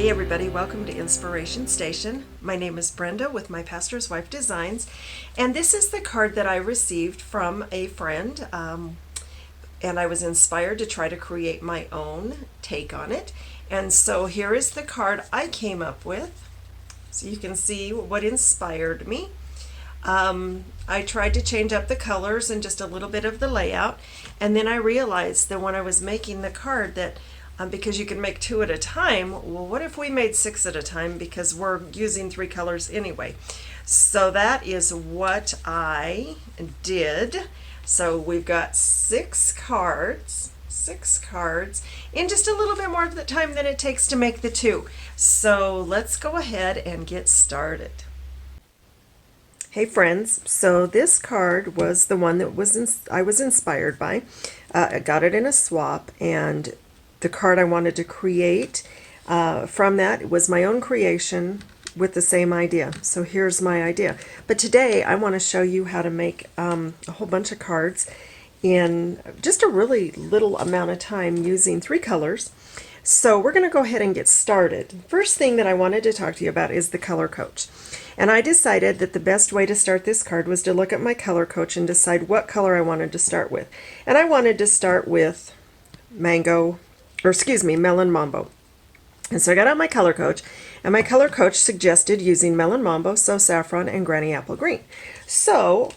Hey everybody, welcome to Inspiration Station. My name is Brenda with My Pastor's Wife Designs, and this is the card that I received from a friend, and I was inspired to try to create my own take on it. And so here is the card I came up with, so you can see what inspired me. I tried to change up the colors and just a little bit of the layout, and then I realized that when I was making the card that because you can make 2 at a time, well, what if we made 6 at a time, because we're using 3 colors anyway. So that is what I did. So we've got 6 cards in just a little bit more of the time than it takes to make the 2. So let's go ahead and get started. Hey friends, so this card was the one that I was inspired by. I got it in a swap, and the card I wanted to create from that was my own creation with the same idea. So here's my idea. But today I want to show you how to make a whole bunch of cards in just a really little amount of time using 3 colors. So we're going to go ahead and get started. First thing that I wanted to talk to you about is the color coach. And I decided that the best way to start this card was to look at my color coach and decide what color I wanted to start with. And I wanted to start with Melon Mambo. And so I got out my color coach, and my color coach suggested using Melon Mambo, So Saffron, and Granny Apple Green. So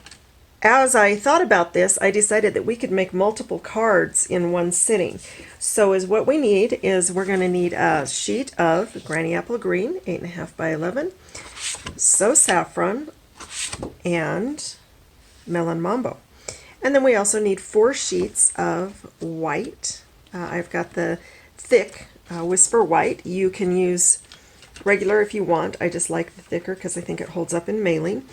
as I thought about this, I decided that we could make multiple cards in one sitting. So what we need is we're going to need a sheet of Granny Apple Green, 8.5 by 11, So Saffron, and Melon Mambo. And then we also need 4 sheets of white. I've got the thick Whisper White. You can use regular if you want. I just like the thicker because I think it holds up in mailing.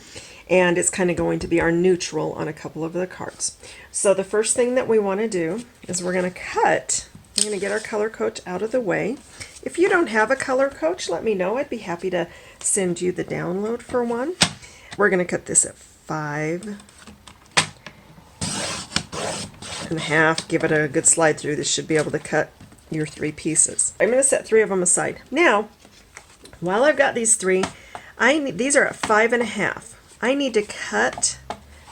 And it's kind of going to be our neutral on a couple of the cards. So the first thing that we want to do is we're going to get our color coach out of the way. If you don't have a color coach, let me know. I'd be happy to send you the download for one. We're going to cut this at 5.5. Give it a good slide through. This should be able to cut your 3 pieces. I'm going to set 3 of them aside. Now, while I've got these 3, these are at 5.5. I need to cut,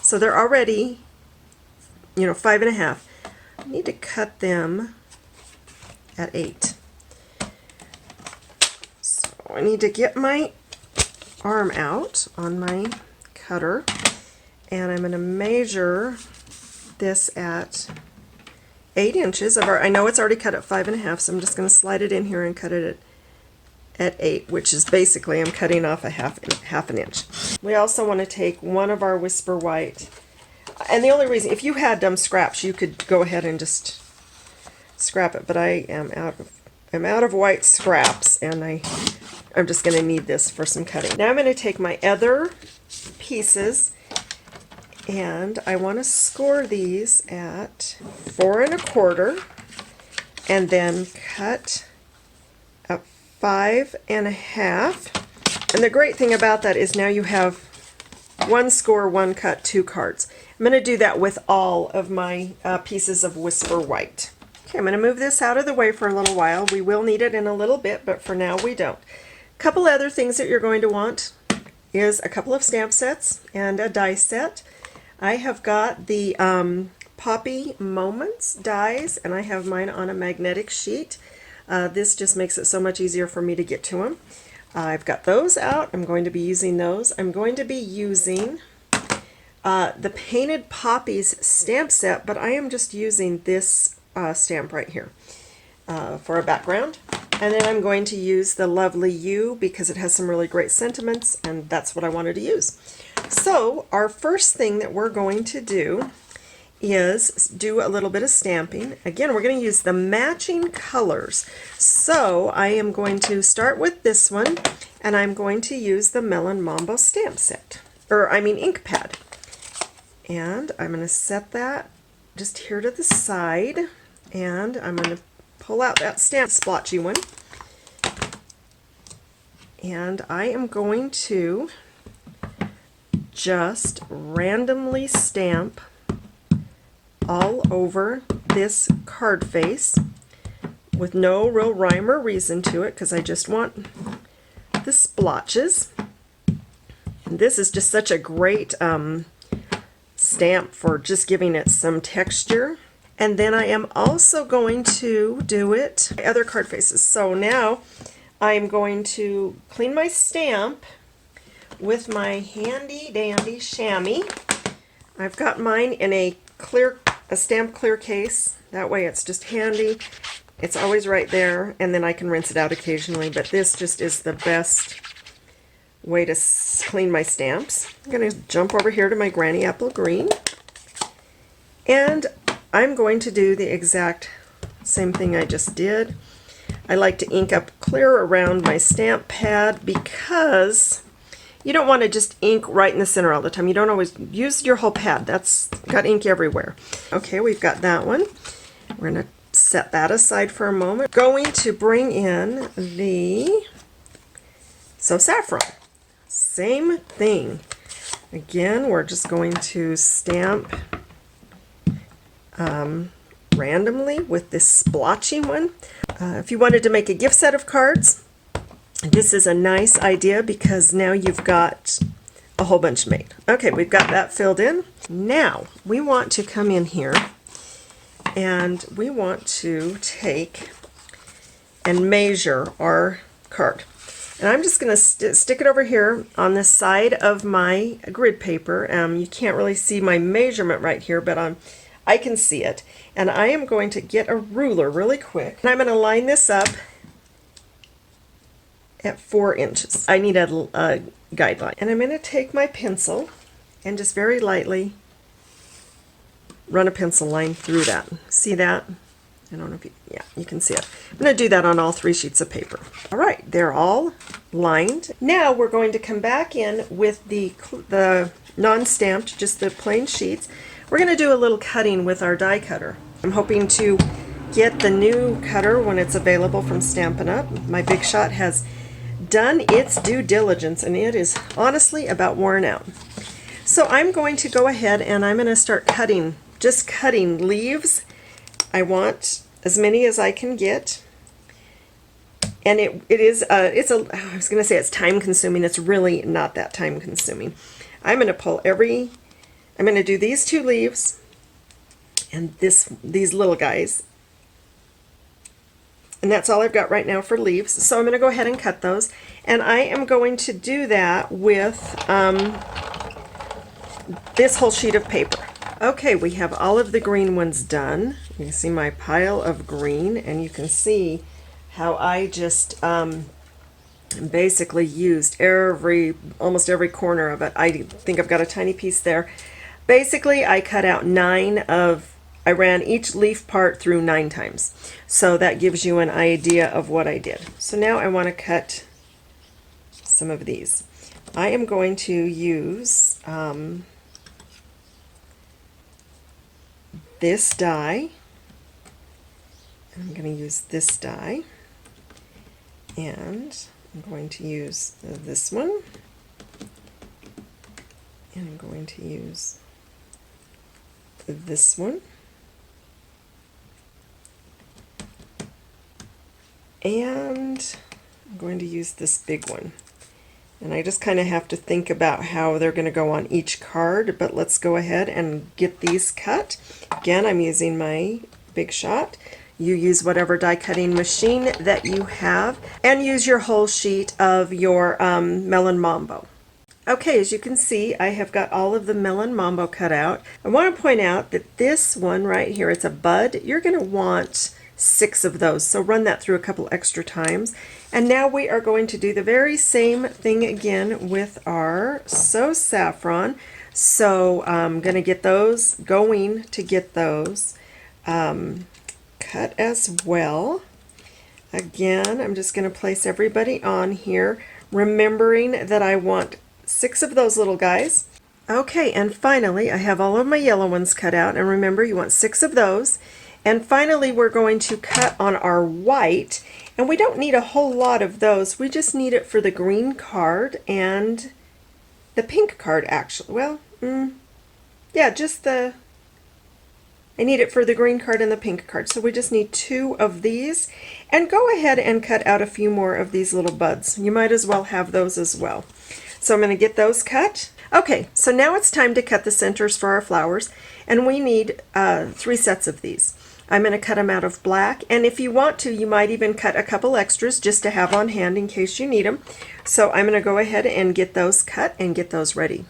so they're already, 5.5. I need to cut them at 8. So I need to get my arm out on my cutter, and I'm going to measure this at 8 inches. I know it's already cut at 5.5, so I'm just going to slide it in here and cut it at 8, which is basically I'm cutting off a half an inch. We also want to take one of our Whisper White, and the only reason, if you had scraps, you could go ahead and just scrap it, but I am out of white scraps, and I'm just going to need this for some cutting. Now I'm going to take my other pieces, and I want to score these at 4.25, and then cut at 5.5. And the great thing about that is now you have 1 score, 1 cut, 2 cards. I'm going to do that with all of my pieces of Whisper White. Okay, I'm going to move this out of the way for a little while. We will need it in a little bit, but for now we don't. A couple other things that you're going to want is a couple of stamp sets and a die set. I have got the Poppy Moments dies, and I have mine on a magnetic sheet. This just makes it so much easier for me to get to them. I've got those out. I'm going to be using those. I'm going to be using the Painted Poppies stamp set, but I am just using this stamp right here for a background. And then I'm going to use the Lovely You because it has some really great sentiments, and that's what I wanted to use. So our first thing that we're going to do is do a little bit of stamping. Again, we're going to use the matching colors. So I am going to start with this one, and I'm going to use the Melon Mambo stamp set, ink pad. And I'm going to set that just here to the side, and I'm going to pull out that stamp splotchy one. And I am going to just randomly stamp all over this card face with no real rhyme or reason to it because I just want the splotches. And this is just such a great stamp for just giving it some texture. And then I am also going to do it other card faces. So now I'm going to clean my stamp with my handy dandy chamois. I've got mine in a stamp clear case. That way it's just handy. It's always right there, and then I can rinse it out occasionally, but this just is the best way to clean my stamps. I'm going to jump over here to my Granny Apple Green, and I'm going to do the exact same thing I just did. I like to ink up clear around my stamp pad because you don't want to just ink right in the center all the time. You don't always use your whole pad. That's got ink everywhere. Okay, we've got that one. We're going to set that aside for a moment. Going to bring in the Saffron. Same thing. Again, we're just going to stamp randomly with this splotchy one. If you wanted to make a gift set of cards, this is a nice idea because now you've got a whole bunch made. Okay, we've got that filled in. Now we want to come in here and we want to take and measure our card. And I'm just going to stick it over here on the side of my grid paper. You can't really see my measurement right here, but I can see it. And I am going to get a ruler really quick. And I'm going to line this up at 4 inches. I need a guideline. And I'm going to take my pencil and just very lightly run a pencil line through that. See that? I don't know if you can see it. I'm going to do that on all 3 sheets of paper. All right, they're all lined. Now we're going to come back in with the non-stamped, just the plain sheets. We're going to do a little cutting with our die cutter. I'm hoping to get the new cutter when it's available from Stampin' Up. My Big Shot has done its due diligence and it is honestly about worn out. So I'm going to go ahead and I'm going to start cutting, just cutting leaves. I want as many as I can get, and I was going to say it's time consuming. It's really not that time consuming. I'm going to do these 2 leaves and these little guys, and that's all I've got right now for leaves. So I'm going to go ahead and cut those, and I am going to do that with this whole sheet of paper. Okay, we have all of the green ones done. You can see my pile of green, and you can see how I just basically used almost every corner of it. I think I've got a tiny piece there. Basically, I cut out I ran each leaf part through 9 times. So that gives you an idea of what I did. So now I want to cut some of these. I am going to use this die. I'm going to use this die, and I'm going to use this one, and I'm going to use this one, and I'm going to use this big one. And I just kind of have to think about how they're going to go on each card, but let's go ahead and get these cut. Again, I'm using my Big Shot. You use whatever die cutting machine that you have, and use your whole sheet of your Melon Mambo. Okay, as you can see, I have got all of the Melon Mambo cut out. I want to point out that this one right here, it's a bud. You're going to want 6 of those, so run that through a couple extra times. And now we are going to do the very same thing again with our Saffron. So I'm going to get those cut as well. Again, I'm just going to place everybody on here, remembering that I want 6 of those little guys. Okay, and finally I have all of my yellow ones cut out, and remember you want 6 of those. And finally we're going to cut on our white, and we don't need a whole lot of those. We just need it for the green card and the pink card actually. Well, yeah, just the I need it for the green card and the pink card. So we just need 2 of these. And go ahead and cut out a few more of these little buds. You might as well have those as well. So I'm going to get those cut. Okay, so now it's time to cut the centers for our flowers. And we need 3 sets of these. I'm going to cut them out of black. And if you want to, you might even cut a couple extras just to have on hand in case you need them. So I'm going to go ahead and get those cut and get those ready.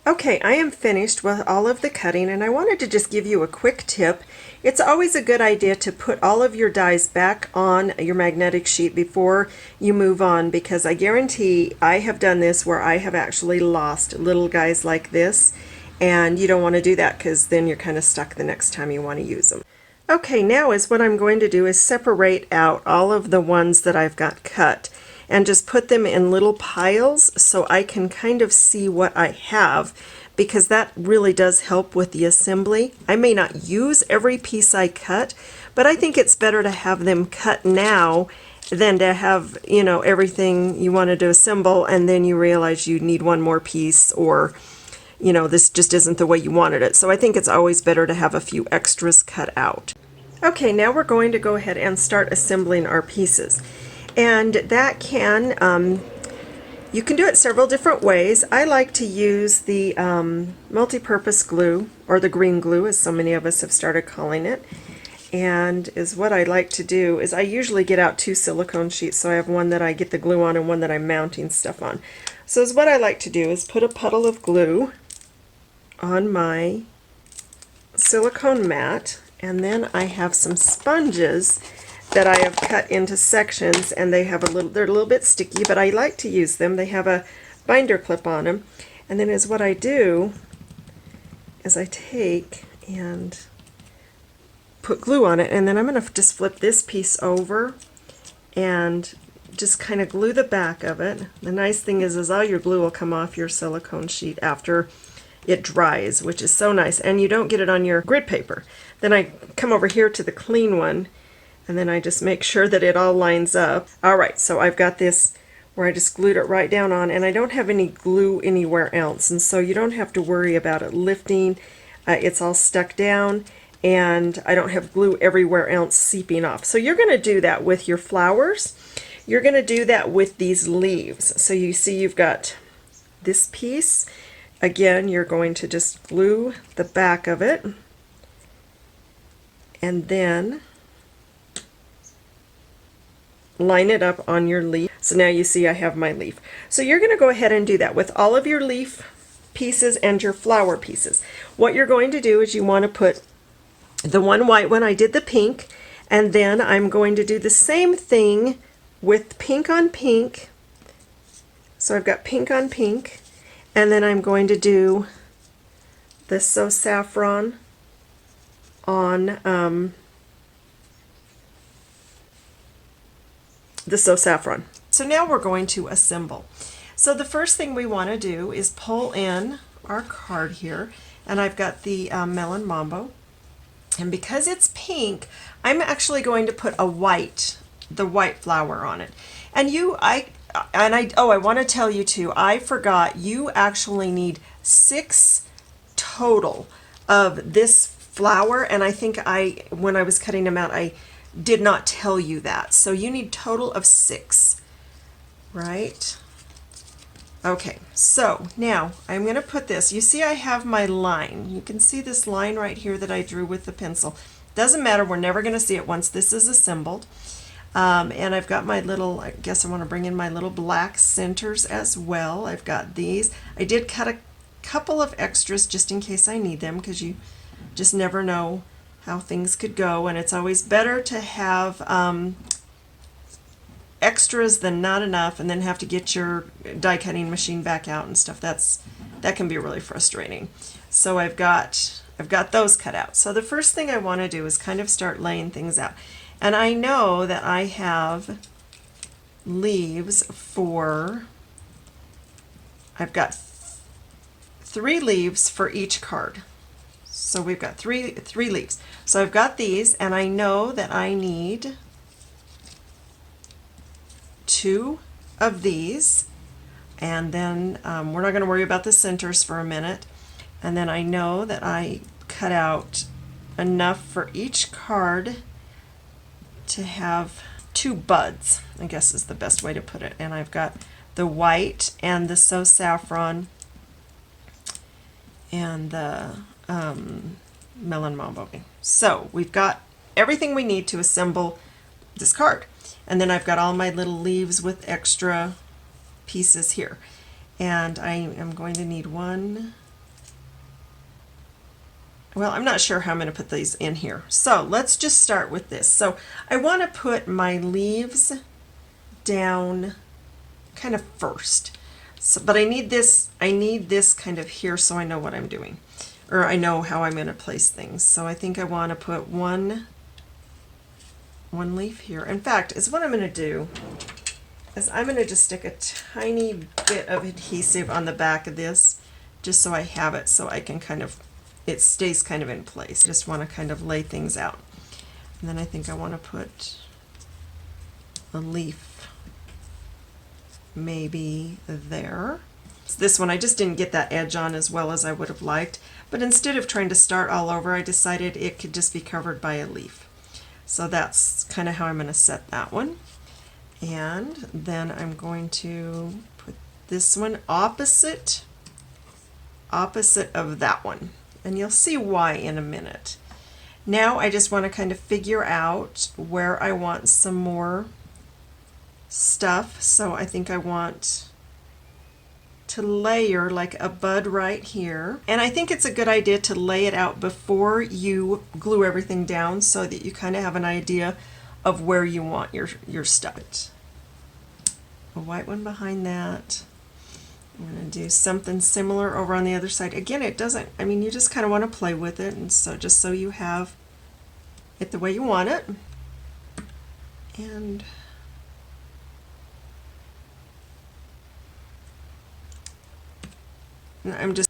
Okay, I am finished with all of the cutting, and I wanted to just give you a quick tip. It's always a good idea to put all of your dies back on your magnetic sheet before you move on, because I guarantee I have done this where I have actually lost little guys like this, and you don't want to do that because then you're kind of stuck the next time you want to use them. Okay, now is what I'm going to do is separate out all of the ones that I've got cut and just put them in little piles so I can kind of see what I have, because that really does help with the assembly. I may not use every piece I cut, but I think it's better to have them cut now than to have, you know, everything you wanted to assemble and then you realize you need one more piece, or you know, this just isn't the way you wanted it. So I think it's always better to have a few extras cut out. Okay, now we're going to go ahead and start assembling our pieces. And that you can do it several different ways. I like to use the multi-purpose glue, or the green glue as so many of us have started calling it. And what I like to do is I usually get out 2 silicone sheets, so I have one that I get the glue on and one that I'm mounting stuff on. So what I like to do is put a puddle of glue on my silicone mat, and then I have some sponges that I have cut into sections, and they're a little bit sticky, but I like to use them. They have a binder clip on them. And then what I do is I take and put glue on it, and then I'm going to just flip this piece over and just kind of glue the back of it. The nice thing is all your glue will come off your silicone sheet after it dries, which is so nice, and you don't get it on your grid paper. Then I come over here to the clean one, and then I just make sure that it all lines up. Alright, so I've got this where I just glued it right down on, and I don't have any glue anywhere else, and so you don't have to worry about it lifting. It's all stuck down, and I don't have glue everywhere else seeping off. So you're going to do that with your flowers. You're going to do that with these leaves. So you see you've got this piece. Again, you're going to just glue the back of it, and then line it up on your leaf. So now you see I have my leaf. So you're going to go ahead and do that with all of your leaf pieces and your flower pieces. What you're going to do is you want to put the one white one, I did the pink, and then I'm going to do the same thing with pink on pink. So I've got pink on pink, and then I'm going to do the So Saffron on the So Saffron. So now we're going to assemble. So the first thing we want to do is pull in our card here, and I've got the Melon Mambo, and because it's pink, I'm actually going to put the white flower on it. And I want to tell you too, I forgot, you actually need 6 total of this flower, and I think when I was cutting them out, I did not tell you that. So you need total of 6, right? Okay, so now I'm going to put this. You see I have my line. You can see this line right here that I drew with the pencil. Doesn't matter, we're never going to see it once this is assembled. And I've got my little, I guess I want to bring in my little black centers as well. I've got these. I did cut a couple of extras just in case I need them, because you just never know how things could go, and it's always better to have extras than not enough and then have to get your die cutting machine back out and stuff. That can be really frustrating. So I've got those cut out. So the first thing I want to do is kind of start laying things out. And I know that I have leaves I've got 3 leaves for each card. So we've got three leaves. So I've got these, and I know that I need 2 of these, and then we're not going to worry about the centers for a minute. And then I know that I cut out enough for each card to have 2 buds, I guess is the best way to put it. And I've got the white and the So Saffron and the Melon Mambo. So we've got everything we need to assemble this card. And then I've got all my little leaves with extra pieces here. And I am going to need one. Well, I'm not sure how I'm going to put these in here. So let's just start with this. So I want to put my leaves down kind of first. So, but I need this kind of here so I know what I'm doing. Or I know how I'm going to place things. So I think I want to put one leaf here. In fact, is what I'm going to do is I'm going to just stick a tiny bit of adhesive on the back of this just so I have it so I can kind of, it stays kind of in place. Just want to kind of lay things out. And then I think I want to put a leaf maybe there. This one I just didn't get that edge on as well as I would have liked, but instead of trying to start all over, I decided it could just be covered by a leaf. So that's kind of how I'm going to set that one. And then I'm going to put this one opposite of that one. And you'll see why in a minute. Now I just want to kind of figure out where I want some more stuff. So I think I want to layer like a bud right here. And I think it's a good idea to lay it out before you glue everything down so that you kind of have an idea of where you want your stuff. A white one behind that. I'm going to do something similar over on the other side. Again, it doesn't, I mean, you just kind of want to play with it, and so just so you have it the way you want it. And I'm going to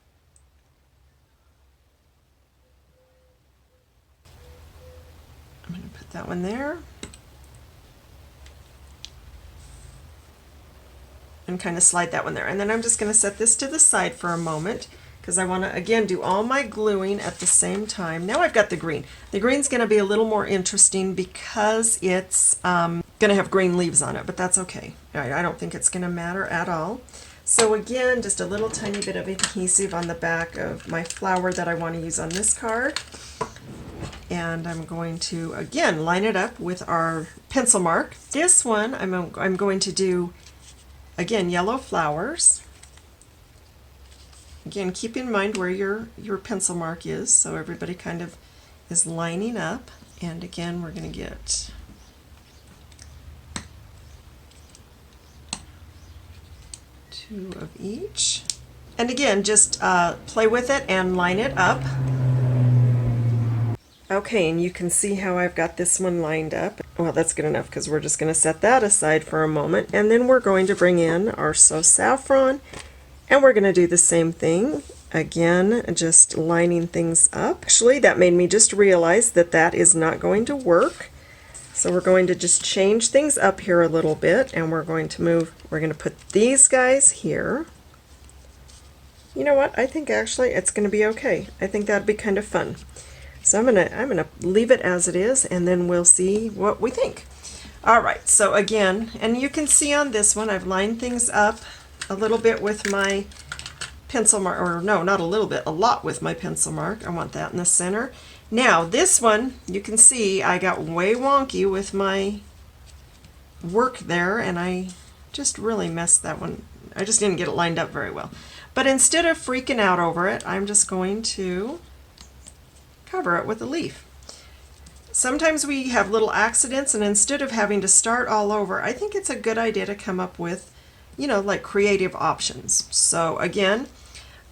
put that one there. And kind of slide that one there. And then I'm just going to set this to the side for a moment because I want to again do all my gluing at the same time. Now I've got the green. The green's going to be a little more interesting because it's going to have green leaves on it, but that's okay. I don't think it's going to matter at all. So again, just a little tiny bit of adhesive on the back of my flower that I want to use on this card. And I'm going to again line it up with our pencil mark. This one I'm going to do again yellow flowers. Again, keep in mind where your pencil mark is so everybody kind of is lining up. And again, we're going to get two of each. And again, just play with it and line it up. Okay, and you can see how I've got this one lined up. Well, that's good enough because we're just going to set that aside for a moment, and then we're going to bring in our So Saffron, and we're going to do the same thing. Again, just lining things up. Actually, that made me just realize that that is not going to work. So we're going to just change things up here a little bit, and we're going to put these guys here. You know what? I think actually it's going to be okay. I think that'd be kind of fun. So I'm gonna leave it as it is, and then we'll see what we think. All right, so again, and you can see on this one I've lined things up a little bit with my pencil mark, or no, not a little bit, a lot with my pencil mark. I want that in the center. Now this one, you can see I got way wonky with my work there, and I just really messed that one. I just didn't get it lined up very well. But instead of freaking out over it, I'm just going to cover it with a leaf. Sometimes we have little accidents, and instead of having to start all over, I think it's a good idea to come up with, you know, like creative options. So again,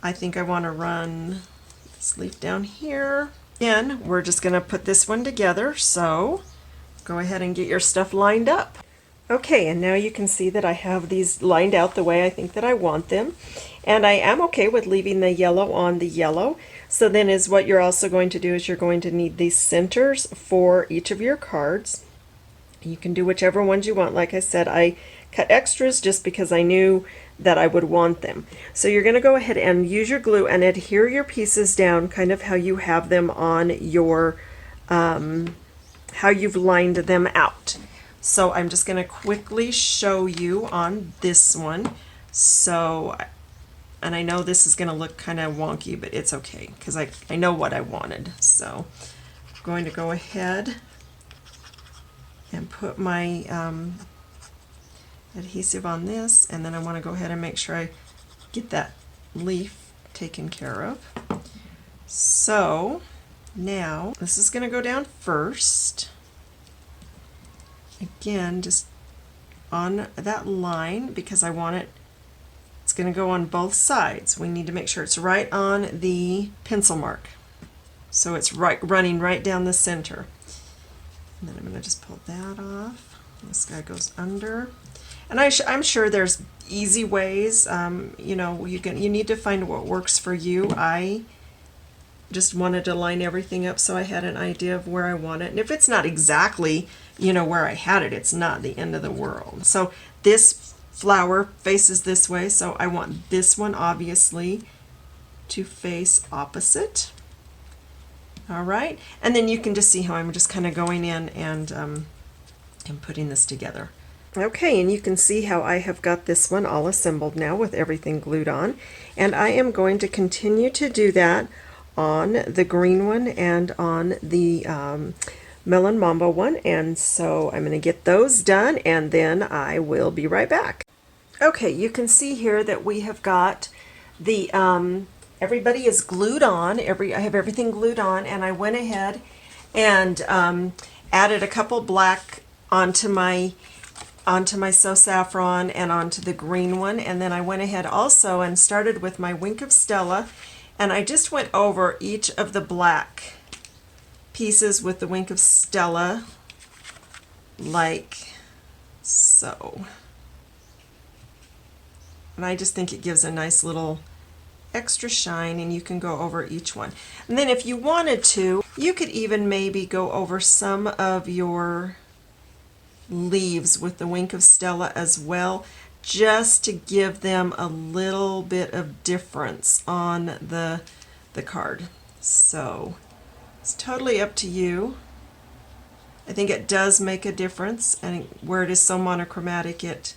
I think I want to run this leaf down here. Again, we're just going to put this one together, so go ahead and get your stuff lined up. Okay, and now you can see that I have these lined out the way I think that I want them. And I am okay with leaving the yellow on the yellow. So then is what you're also going to do is you're going to need these centers for each of your cards. You can do whichever ones you want. Like I said, I cut extras just because I knew that I would want them. So you're going to go ahead and use your glue and adhere your pieces down kind of how you have them on your, how you've lined them out. So I'm just going to quickly show you on this one. So, and I know this is going to look kind of wonky, but it's okay because I know what I wanted. So I'm going to go ahead and put my adhesive on this, and then I want to go ahead and make sure I get that leaf taken care of. So now this is going to go down first. Again, just on that line because I want it, it's going to go on both sides. We need to make sure it's right on the pencil mark. So it's running right down the center. And then I'm going to just pull that off. This guy goes under. And I'm sure there's easy ways. You know, you need to find what works for you. I just wanted to line everything up so I had an idea of where I want it. And if it's not exactly, you know, where I had it, it's not the end of the world. So this flower faces this way, so I want this one obviously to face opposite. All right, and then you can just see how I'm just kind of going in and putting this together. Okay, and you can see how I have got this one all assembled now with everything glued on, and I am going to continue to do that on the green one and on the Melon Mambo one, and so I'm going to get those done and then I will be right back. Okay, you can see here that we have got the everybody is glued on. I have everything glued on, and I went ahead and added a couple black onto my So Saffron and onto the green one, and then I went ahead also and started with my Wink of Stella, and I just went over each of the black pieces with the Wink of Stella like so. And I just think it gives a nice little extra shine, and you can go over each one. And then if you wanted to, you could even maybe go over some of your leaves with the Wink of Stella as well, just to give them a little bit of difference on the card. So it's totally up to you. I think it does make a difference, and where it is so monochromatic, it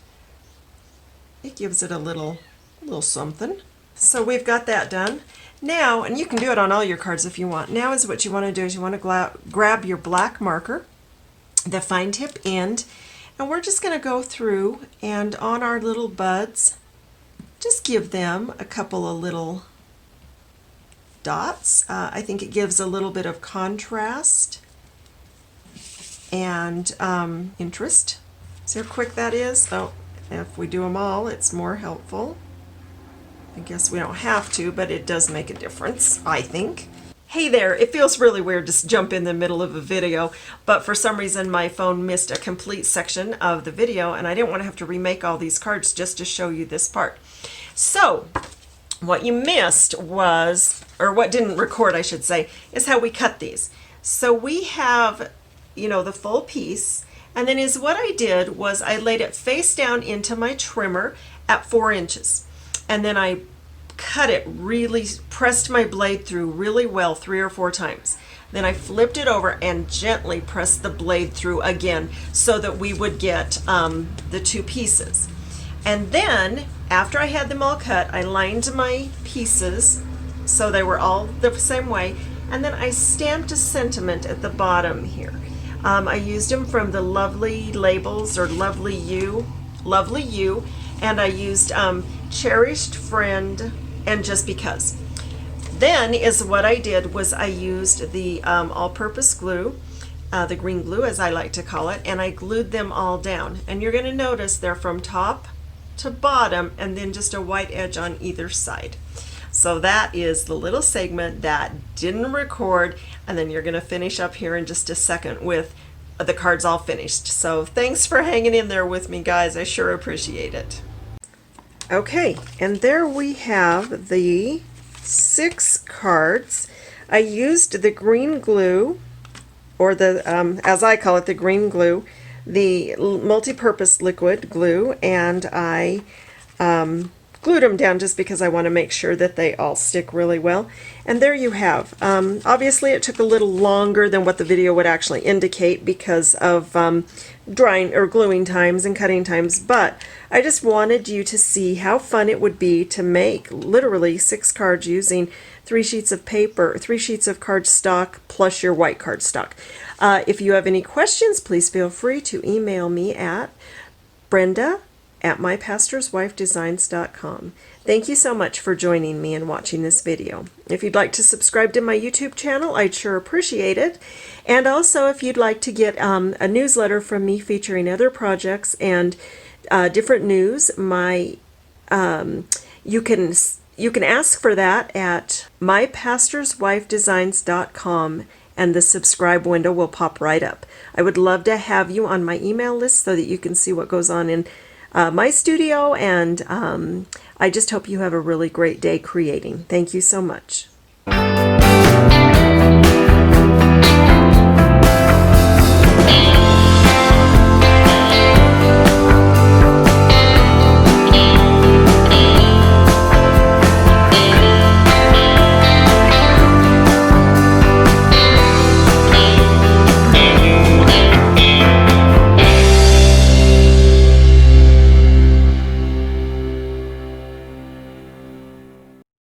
gives it a little something. So we've got that done. Now, and you can do it on all your cards if you want, now is what you want to do is you want to grab your black marker, the fine tip end, and we're just going to go through and on our little buds, just give them a couple of little dots. I think it gives a little bit of contrast and interest. See how quick that is? Oh, if we do them all, it's more helpful. I guess we don't have to, but it does make a difference, I think. Hey there, it feels really weird to jump in the middle of a video, but for some reason my phone missed a complete section of the video, and I didn't want to have to remake all these cards just to show you this part. So, what you missed was, or what didn't record I should say, is how we cut these. So we have, you know, the full piece, and then is what I did was I laid it face down into my trimmer at 4 inches. And then I cut it really, pressed my blade through really well 3 or 4 times. Then I flipped it over and gently pressed the blade through again so that we would get the 2 pieces. And then after I had them all cut, I lined my pieces so they were all the same way, and then I stamped a sentiment at the bottom here. I used them from the Lovely Labels or Lovely You, and I used Cherished Friend and Just Because. Then is what I did was I used the all-purpose glue, the green glue as I like to call it, and I glued them all down. And you're going to notice they're from top to bottom and then just a white edge on either side. So that is the little segment that didn't record, and then you're going to finish up here in just a second with the cards all finished. So thanks for hanging in there with me, guys. I sure appreciate it. Okay, and there we have the 6 cards. I used the green glue, or the, as I call it, the green glue, the multi-purpose liquid glue, and I glued them down just because I want to make sure that they all stick really well. And there you have. Obviously it took a little longer than what the video would actually indicate because of drying or gluing times and cutting times, but I just wanted you to see how fun it would be to make literally 6 cards using 3 sheets of paper, 3 sheets of cardstock plus your white cardstock. If you have any questions, please feel free to email me at brenda@mypastorswifedesigns.com. Thank you so much for joining me and watching this video. If you'd like to subscribe to my YouTube channel, I'd sure appreciate it. And also, if you'd like to get a newsletter from me featuring other projects and different news, you can ask for that at mypastorswifedesigns.com, and the subscribe window will pop right up. I would love to have you on my email list so that you can see what goes on in my studio, and I just hope you have a really great day creating. Thank you so much.